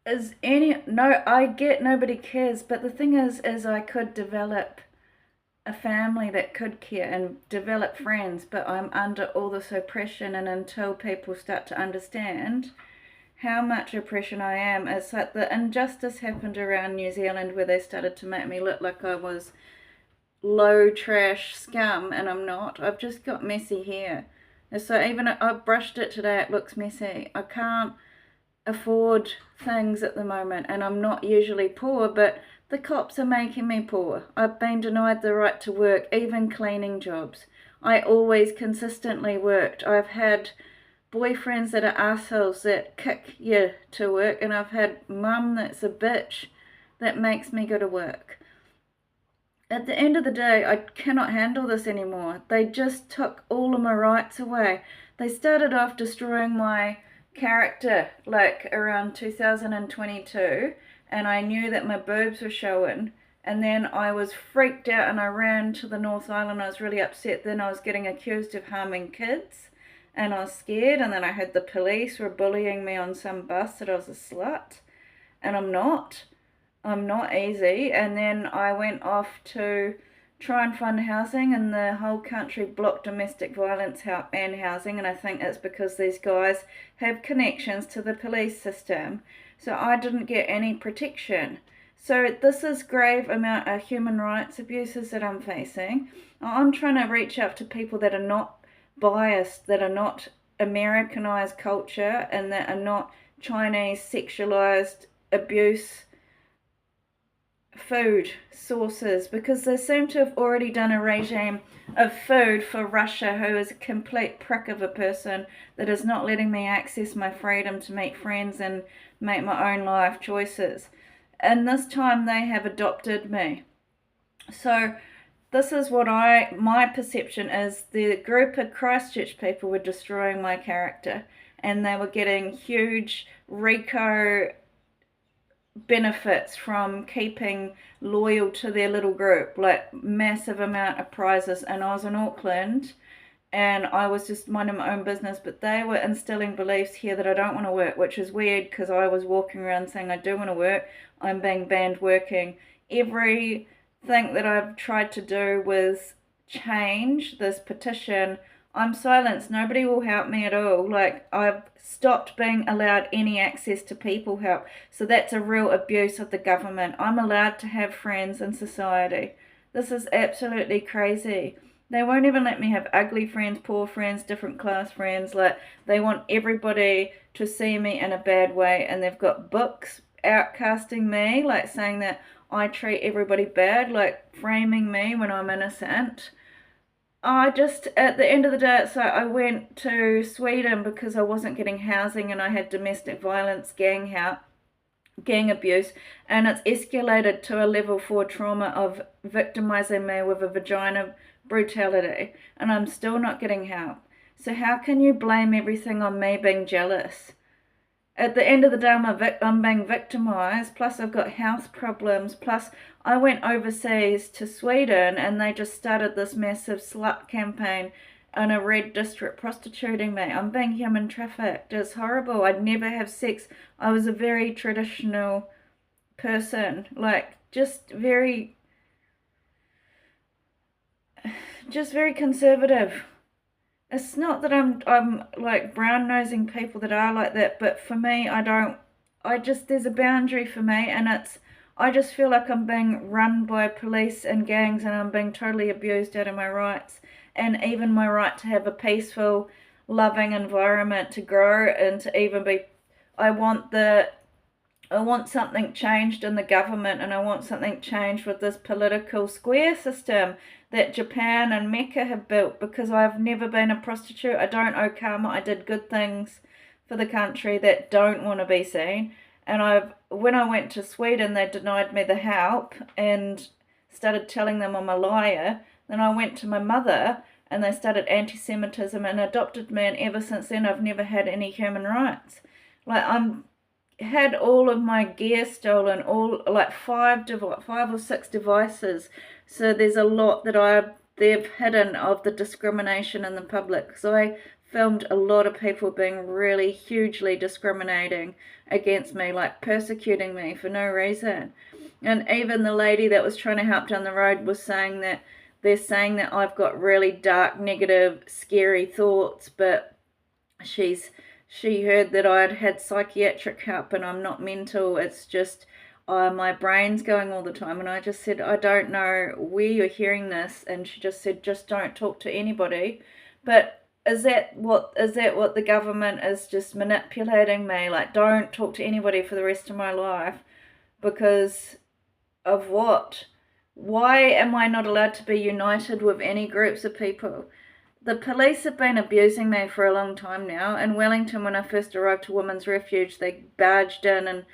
No, I get nobody cares, but the thing is I could develop a family that could care and develop friends, but I'm under all this oppression, and until people start to understand how much oppression I am, it's like the injustice happened around New Zealand where they started to make me look like I was low trash scum, and I'm not. I've just got messy hair. And so even if I brushed it today, it looks messy. I can't afford things at the moment, and I'm not usually poor, but the cops are making me poor. I've been denied the right to work, even cleaning jobs. I always consistently worked. I've had boyfriends that are assholes that kick you to work, and I've had mum that's a bitch that makes me go to work. At the end of the day, I cannot handle this anymore. They just took all of my rights away. They started off destroying my character like around 2022, and I knew that my boobs were showing. And then I was freaked out and I ran to the North Island. I was really upset. Then I was getting accused of harming kids, and I was scared. And then I had the police were bullying me on some bus that I was a slut, and I'm not. I'm not easy. And then I went off to try and find housing, and the whole country blocked domestic violence and housing. And I think it's because these guys have connections to the police system. So I didn't get any protection. So this is grave amount of human rights abuses that I'm facing. I'm trying to reach out to people that are not biased, that are not Americanized culture, and that are not Chinese sexualized abuse food sources, because they seem to have already done a regime of food for Russia, who is a complete prick of a person that is not letting me access my freedom to meet friends and make my own life choices. And this time they have adopted me. So this is what my perception is: the group of Christchurch people were destroying my character, and they were getting huge RICO benefits from keeping loyal to their little group, like massive amount of prizes. And I was in Auckland and I was just minding my own business, but they were instilling beliefs here that I don't want to work, which is weird because I was walking around saying I do want to work. I'm being banned working. Everything that I've tried to do with change this petition, I'm silenced. Nobody will help me at all. Like, I've stopped being allowed any access to people help. So that's a real abuse of the government. I'm allowed to have friends in society. This is absolutely crazy. They won't even let me have ugly friends, poor friends, different class friends. Like, they want everybody to see me in a bad way, and they've got books outcasting me, like saying that I treat everybody bad, like framing me when I'm innocent. I just, at the end of the day, so I went to Sweden because I wasn't getting housing, and I had domestic violence, gang abuse, and it's escalated to a level 4 trauma of victimizing me with a vagina brutality, and I'm still not getting help. So how can you blame everything on me being jealous? At the end of the day, I'm being victimized, plus I've got health problems, plus I went overseas to Sweden and they just started this massive slut campaign in a red district prostituting me. I'm being human trafficked. It's horrible. I'd never have sex. I was a very traditional person, like just very conservative. It's not that I'm like brown nosing people that are like that, but for me, I just there's a boundary for me, and it's I just feel like I'm being run by police and gangs, and I'm being totally abused out of my rights, and even my right to have a peaceful, loving environment to grow and to even be. I want the I want something changed in the government, and I want something changed with this political square system that Japan and Mecca have built, because I've never been a prostitute. I don't owe karma. I did good things for the country that don't want to be seen. And when I went to Sweden, they denied me the help and started telling them I'm a liar. Then I went to my mother and they started anti-Semitism and adopted me, and ever since then I've never had any human rights. Like, I'm had all of my gear stolen, all like five or six devices. So there's a lot that they've hidden of the discrimination in the public. So I filmed a lot of people being really hugely discriminating against me, like persecuting me for no reason. And even the lady that was trying to help down the road was saying that they're saying that I've got really dark, negative, scary thoughts, but she heard that I'd had psychiatric help and I'm not mental. It's just my brain's going all the time. And I just said, I don't know where you're hearing this. And she just said, just don't talk to anybody. But is that what the government is just manipulating me? Like, don't talk to anybody for the rest of my life because of what? Why am I not allowed to be united with any groups of people? The police have been abusing me for a long time now. In Wellington, when I first arrived to Women's Refuge, they barged in and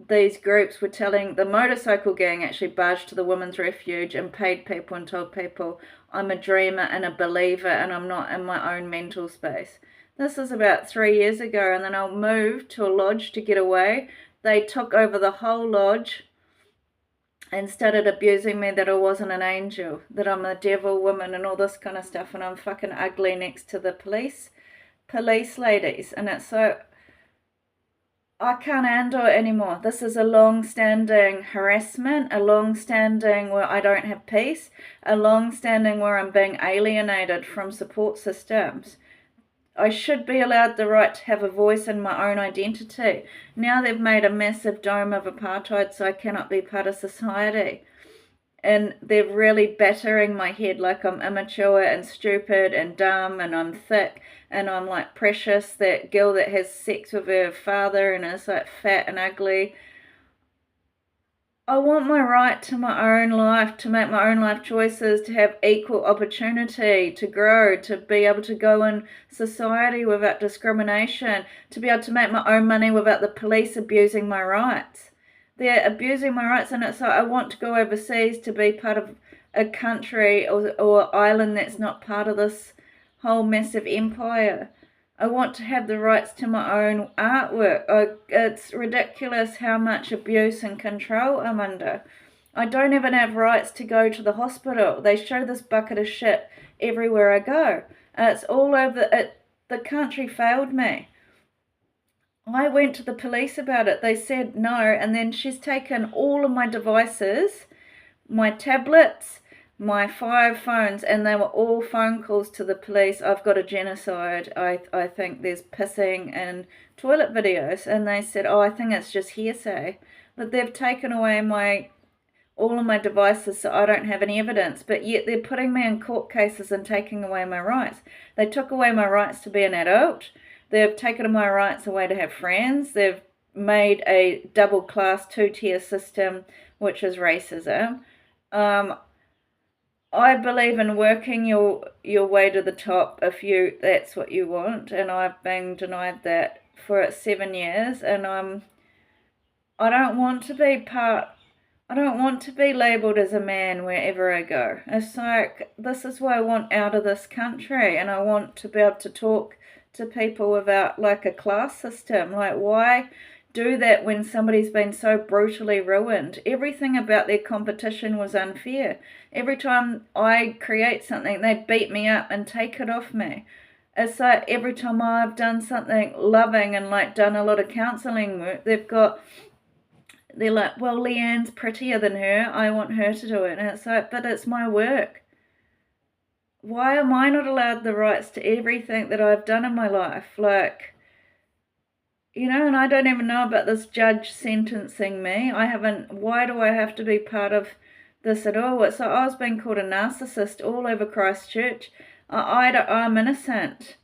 these groups were telling, the motorcycle gang actually barged to the Women's Refuge and paid people and told people, I'm a dreamer and a believer and I'm not in my own mental space. This is about 3 years ago, and then I moved to a lodge to get away. They took over the whole lodge and started abusing me that I wasn't an angel, that I'm a devil woman and all this kind of stuff, and I'm fucking ugly next to the police ladies. And it's so, I can't handle it anymore. This is a long-standing harassment, a long-standing where I don't have peace, a long-standing where I'm being alienated from support systems. I should be allowed the right to have a voice in my own identity. Now they've made a massive dome of apartheid so I cannot be part of society. And they're really battering my head like I'm immature and stupid and dumb and I'm thick and I'm like Precious, that girl that has sex with her father and is like fat and ugly. I want my right to my own life, to make my own life choices, to have equal opportunity, to grow, to be able to go in society without discrimination, to be able to make my own money without the police abusing my rights. They're abusing my rights, and it's like I want to go overseas to be part of a country or island that's not part of this whole massive empire. I want to have the rights to my own artwork. It's ridiculous how much abuse and control I'm under. I don't even have rights to go to the hospital. They show this bucket of shit everywhere I go. It's all over. The country failed me. I went to the police about it. They said no, and then she's taken all of my devices, my tablets, my 5 phones, and they were all phone calls to the police. I've got a genocide. I think there's pissing and toilet videos. And they said, oh, I think it's just hearsay. But they've taken away all of my devices so I don't have any evidence. But yet they're putting me in court cases and taking away my rights. They took away my rights to be an adult. They've taken my rights away to have friends. They've made a double class 2-tier system, which is racism. I believe in working your way to the top if that's what you want, and I've been denied that for 7 years, and I don't want to be labelled as a man wherever I go. It's like, this is why I want out of this country, and I want to be able to talk to people without like a class system. Like, why do that when somebody's been so brutally ruined? Everything about their competition was unfair. Every time I create something, they beat me up and take it off me. It's like every time I've done something loving and like done a lot of counselling work, they're like, well, Leanne's prettier than her, I want her to do it. And it's like, but it's my work. Why am I not allowed the rights to everything that I've done in my life? Like, you know, and I don't even know about this judge sentencing me. Why do I have to be part of this at all? It's like I was being called a narcissist all over Christchurch. I'm innocent.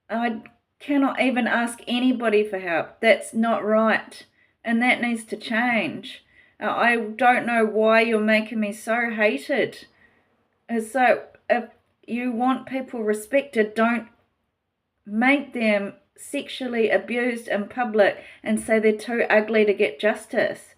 I cannot even ask anybody for help. That's not right. And that needs to change. I don't know why you're making me so hated. So if you want people respected, don't make them sexually abused in public and say they're too ugly to get justice.